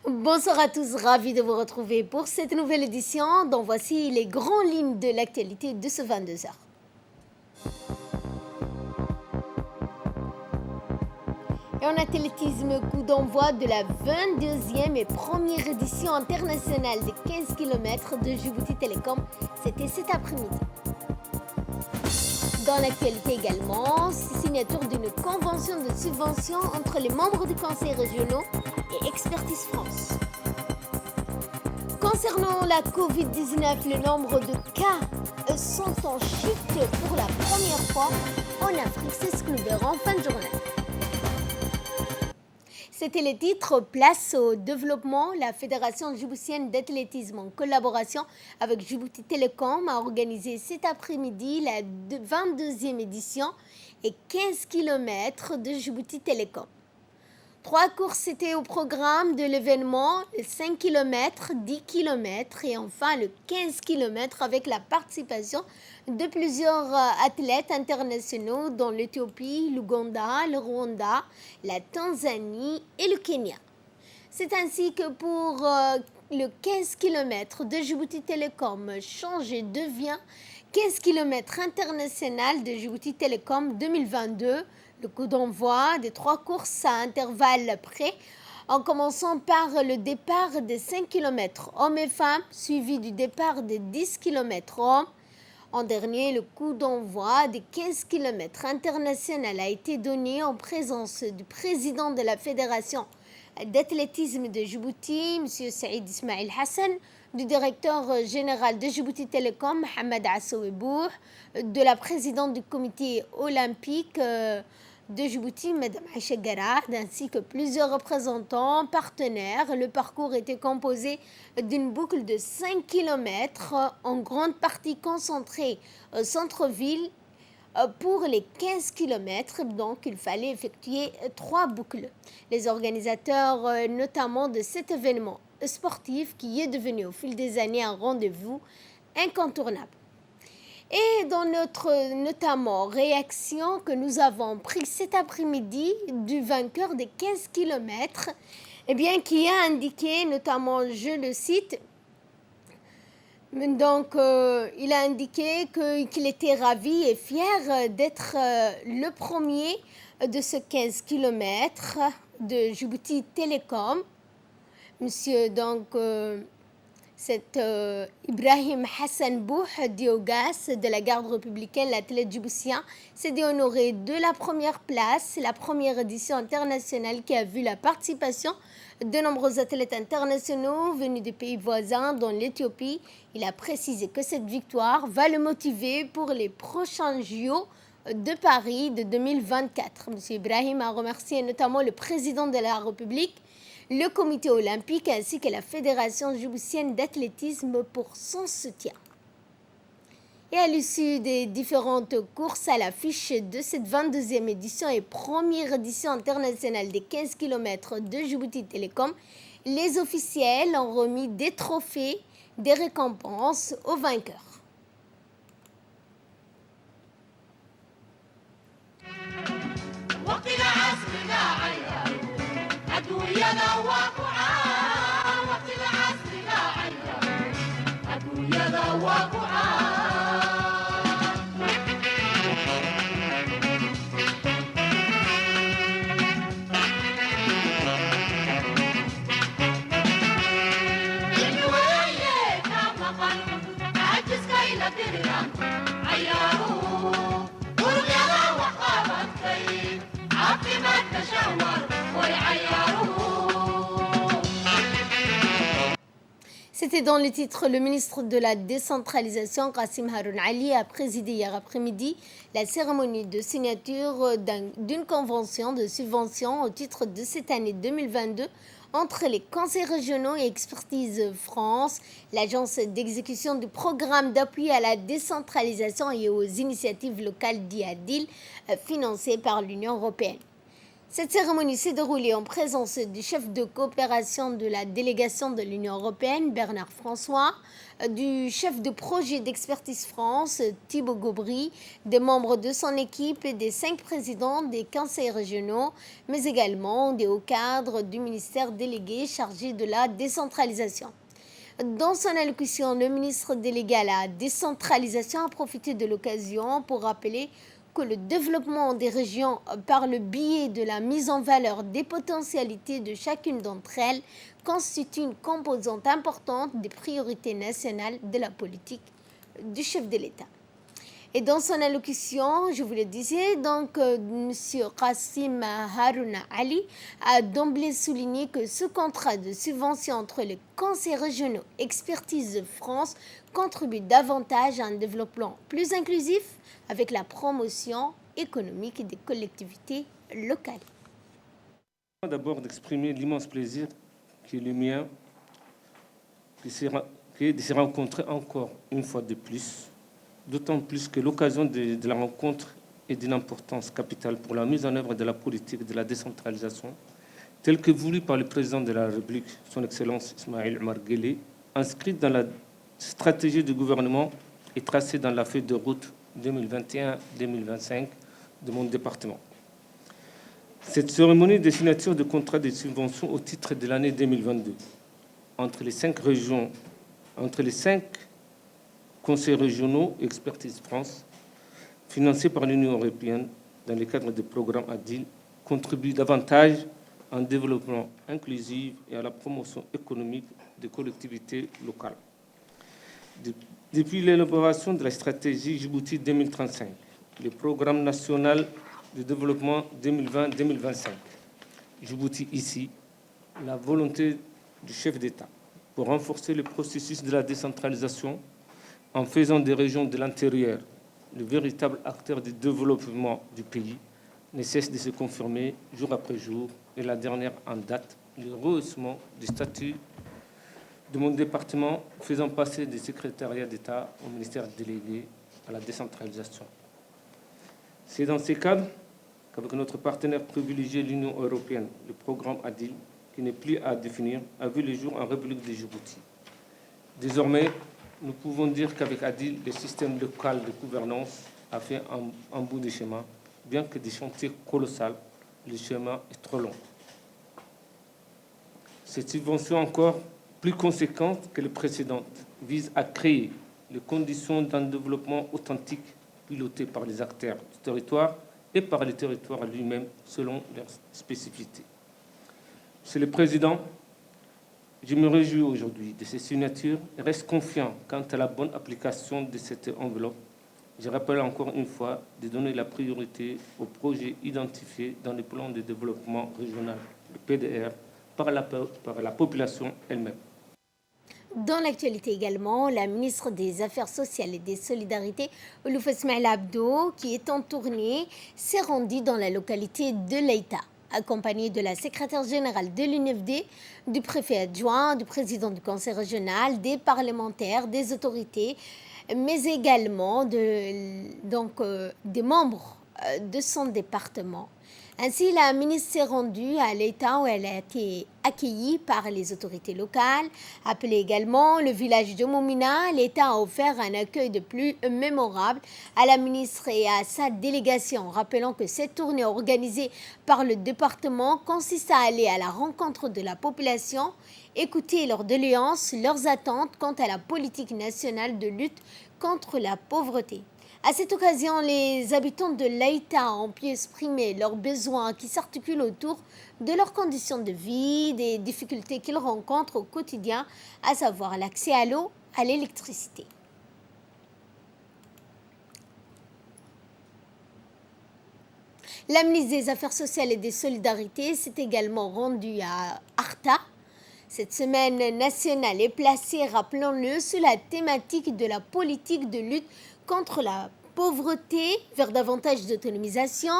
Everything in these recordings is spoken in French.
Bonsoir à tous, ravi de vous retrouver pour cette nouvelle édition dont voici les grandes lignes de l'actualité de ce 22h. Et en athlétisme, coup d'envoi de la 22e et première édition internationale des 15 km de Djibouti Télécom, c'était cet après-midi. Dans l'actualité également, signature d'une convention de subvention entre les membres du Conseil régional et Expertise France. Concernant la Covid-19, le nombre de cas sont en chute pour la première fois en Afrique, c'est ce que nous verrons en fin de journée. C'était les titres. Place au développement. La Fédération djiboutienne d'athlétisme, en collaboration avec Djibouti Télécom, a organisé cet après-midi la 22e édition et 15 km de Djibouti Télécom. 3 courses étaient au programme de l'événement, le 5 km, 10 km et enfin le 15 km avec la participation de plusieurs athlètes internationaux dont l'Éthiopie, l'Ouganda, le Rwanda, la Tanzanie et le Kenya. C'est ainsi que pour le 15 km de Djibouti Télécom change et devient 15 km international de Djibouti Télécom 2022. Le coup d'envoi des 3 courses à intervalles près, en commençant par le départ des 5 km hommes et femmes, suivi du départ des 10 km hommes. En dernier, le coup d'envoi des 15 km international a été donné en présence du président de la Fédération d'athlétisme de Djibouti, M. Saïd Ismail Hassan, du directeur général de Djibouti Télécom, Mohamed Assouebou, de la présidente du comité olympique de Djibouti, Mme Aïcha Garad, ainsi que plusieurs représentants partenaires. Le parcours était composé d'une boucle de 5 km, en grande partie concentrée au centre-ville. Pour les 15 km, donc il fallait effectuer 3 boucles. Les organisateurs, notamment de cet événement sportif qui est devenu au fil des années un rendez-vous incontournable. Et dans notre notamment réaction que nous avons prise cet après-midi du vainqueur des 15 km, eh bien, qui a indiqué, notamment, je le cite, donc il a indiqué qu'il était ravi et fier d'être le premier de ce 15 km de Djibouti Télécom. Monsieur, donc, c'est Ibrahim Hassan Bouh Diogas de la garde républicaine, l'athlète djiboutien, s'est honoré de la première place. C'est la première édition internationale qui a vu la participation de nombreux athlètes internationaux venus des pays voisins, dont l'Éthiopie. Il a précisé que cette victoire va le motiver pour les prochains JO de Paris de 2024. M. Ibrahim a remercié notamment le président de la République, le comité olympique ainsi que la Fédération djiboutienne d'athlétisme pour son soutien. Et à l'issue des différentes courses à l'affiche de cette 22e édition et première édition internationale des 15 km de Djibouti Télécom, les officiels ont remis des trophées, des récompenses aux vainqueurs. C'était dans le titre. Le ministre de la décentralisation, Kassim Haroun Ali, a présidé hier après-midi la cérémonie de signature d'une convention de subvention au titre de cette année 2022 entre les conseils régionaux et Expertise France, l'agence d'exécution du programme d'appui à la décentralisation et aux initiatives locales d'IADIL, financée par l'Union européenne. Cette cérémonie s'est déroulée en présence du chef de coopération de la délégation de l'Union européenne, Bernard François, du chef de projet d'Expertise France, Thibaut Gobry, des membres de son équipe et des 5 présidents des conseils régionaux, mais également des hauts cadres du ministère délégué chargé de la décentralisation. Dans son allocution, le ministre délégué à la décentralisation a profité de l'occasion pour rappeler que le développement des régions par le biais de la mise en valeur des potentialités de chacune d'entre elles constitue une composante importante des priorités nationales de la politique du chef de l'État. Et dans son allocution, je vous le disais, donc M. Qassim Harouna Ali a d'emblée souligné que ce contrat de subvention entre les conseils régionaux Expertise de France contribue davantage à un développement plus inclusif avec la promotion économique des collectivités locales. D'abord d'exprimer l'immense plaisir qui est le mien, qui est de se rencontrer encore une fois de plus, d'autant plus que l'occasion de la rencontre est d'une importance capitale pour la mise en œuvre de la politique de la décentralisation, telle que voulue par le président de la République, son Excellence Ismaël Omar Guelleh, inscrite dans la stratégie du gouvernement et tracée dans la feuille de route 2021-2025 de mon département. Cette cérémonie de signature de contrat de subvention au titre de l'année 2022 entre les 5 régions, entre les 5 conseils régionaux Expertise France, financés par l'Union européenne dans le cadre du programme ADIL, contribue davantage à un développement inclusif et à la promotion économique des collectivités locales. Depuis l'élaboration de la stratégie Djibouti 2035, le programme national de développement 2020-2025, Djibouti ici, la volonté du chef d'État pour renforcer le processus de la décentralisation en faisant des régions de l'intérieur le véritable acteur du développement du pays ne cesse de se confirmer jour après jour, et la dernière en date, le rehaussement du statut de mon département, faisant passer des secrétariats d'État au ministère délégué à la décentralisation. C'est dans ces cadres qu'avec notre partenaire privilégié, l'Union européenne, le programme ADIL, qui n'est plus à définir, a vu le jour en République de Djibouti. Désormais, nous pouvons dire qu'avec ADIL, le système local de gouvernance a fait un bout de chemin, bien que des chantiers colossaux, le chemin est trop long. Cette subvention encore plus conséquente que les précédentes vise à créer les conditions d'un développement authentique piloté par les acteurs du territoire et par le territoire lui-même selon leurs spécificités. Monsieur le Président, je me réjouis aujourd'hui de ces signatures et reste confiant quant à la bonne application de cette enveloppe. Je rappelle encore une fois de donner la priorité aux projets identifiés dans le plan de développement régional, le PDR, par la population elle-même. Dans l'actualité également, la ministre des Affaires sociales et des Solidarités, Olouf Esmaïl Abdo, qui est en tournée, s'est rendue dans la localité de Leïta, accompagnée de la secrétaire générale de l'UNFD, du préfet adjoint, du président du conseil régional, des parlementaires, des autorités, mais également des membres de son département. Ainsi, la ministre s'est rendue à l'État où elle a été accueillie par les autorités locales. Appelé également le village de Moumina, l'État a offert un accueil de plus mémorable à la ministre et à sa délégation, rappelant que cette tournée organisée par le département consiste à aller à la rencontre de la population, écouter leurs doléances, leurs attentes quant à la politique nationale de lutte contre la pauvreté. À cette occasion, les habitants de Leïta ont pu exprimer leurs besoins qui s'articulent autour de leurs conditions de vie, des difficultés qu'ils rencontrent au quotidien, à savoir l'accès à l'eau, à l'électricité. La ministre des Affaires sociales et des Solidarités s'est également rendue à Arta. Cette semaine nationale est placée, rappelons-le, sous la thématique de la politique de lutte contre la pauvreté vers davantage d'autonomisation,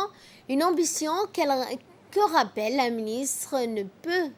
une ambition que rappelle la ministre ne peut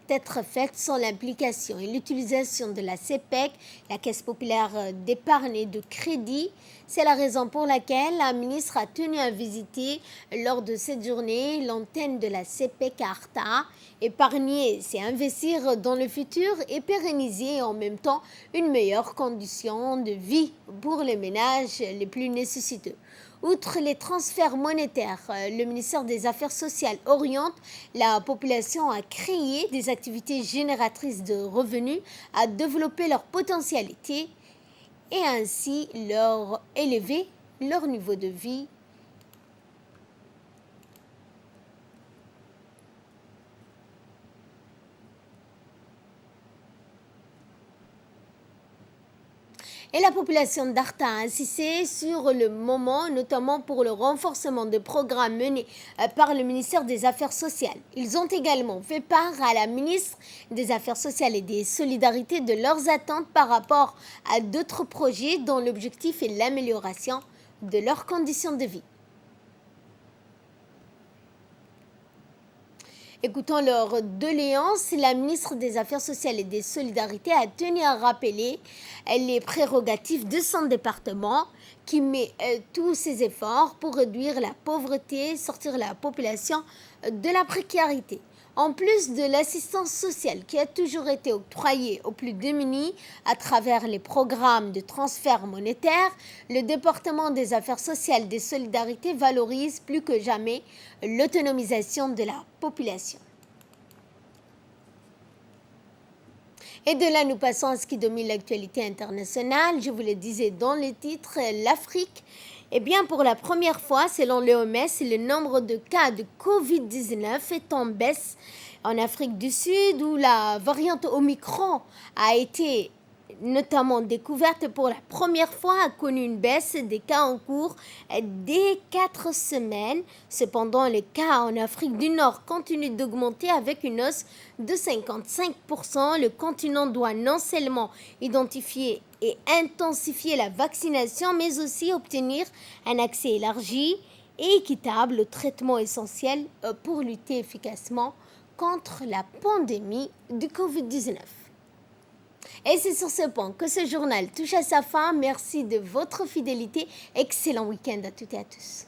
être faite sans l'implication et l'utilisation de la CPEC, la Caisse populaire d'épargne et de crédit. C'est la raison pour laquelle la ministre a tenu à visiter lors de cette journée l'antenne de la CPEC à Arta. Épargner, c'est investir dans le futur et pérenniser en même temps une meilleure condition de vie pour les ménages les plus nécessiteux. Outre les transferts monétaires, le ministère des Affaires sociales oriente la population à créer des activités génératrices de revenus, à développer leur potentialité et ainsi leur élever leur niveau de vie. Et la population d'Arta a insisté sur le moment, notamment pour le renforcement de programmes menés par le ministère des Affaires sociales. Ils ont également fait part à la ministre des Affaires sociales et des Solidarités de leurs attentes par rapport à d'autres projets dont l'objectif est l'amélioration de leurs conditions de vie. Écoutons leur doléance, la ministre des Affaires sociales et des Solidarités a tenu à rappeler les prérogatives de son département qui met tous ses efforts pour réduire la pauvreté, sortir la population de la précarité. En plus de l'assistance sociale qui a toujours été octroyée aux plus démunis à travers les programmes de transfert monétaire, le département des Affaires sociales et des Solidarités valorise plus que jamais l'autonomisation de la population. Et de là, nous passons à ce qui domine l'actualité internationale. Je vous le disais dans le titre, l'Afrique. Eh bien, pour la première fois, selon l'OMS, le nombre de cas de Covid-19 est en baisse en Afrique du Sud, où la variante Omicron a été notamment découverte pour la première fois, a connu une baisse des cas en cours dès 4 semaines. Cependant, les cas en Afrique du Nord continuent d'augmenter avec une hausse de 55%. Le continent doit non seulement identifier et intensifier la vaccination, mais aussi obtenir un accès élargi et équitable aux traitements essentiels pour lutter efficacement contre la pandémie du Covid-19. Et c'est sur ce point que ce journal touche à sa fin. Merci de votre fidélité. Excellent week-end à toutes et à tous.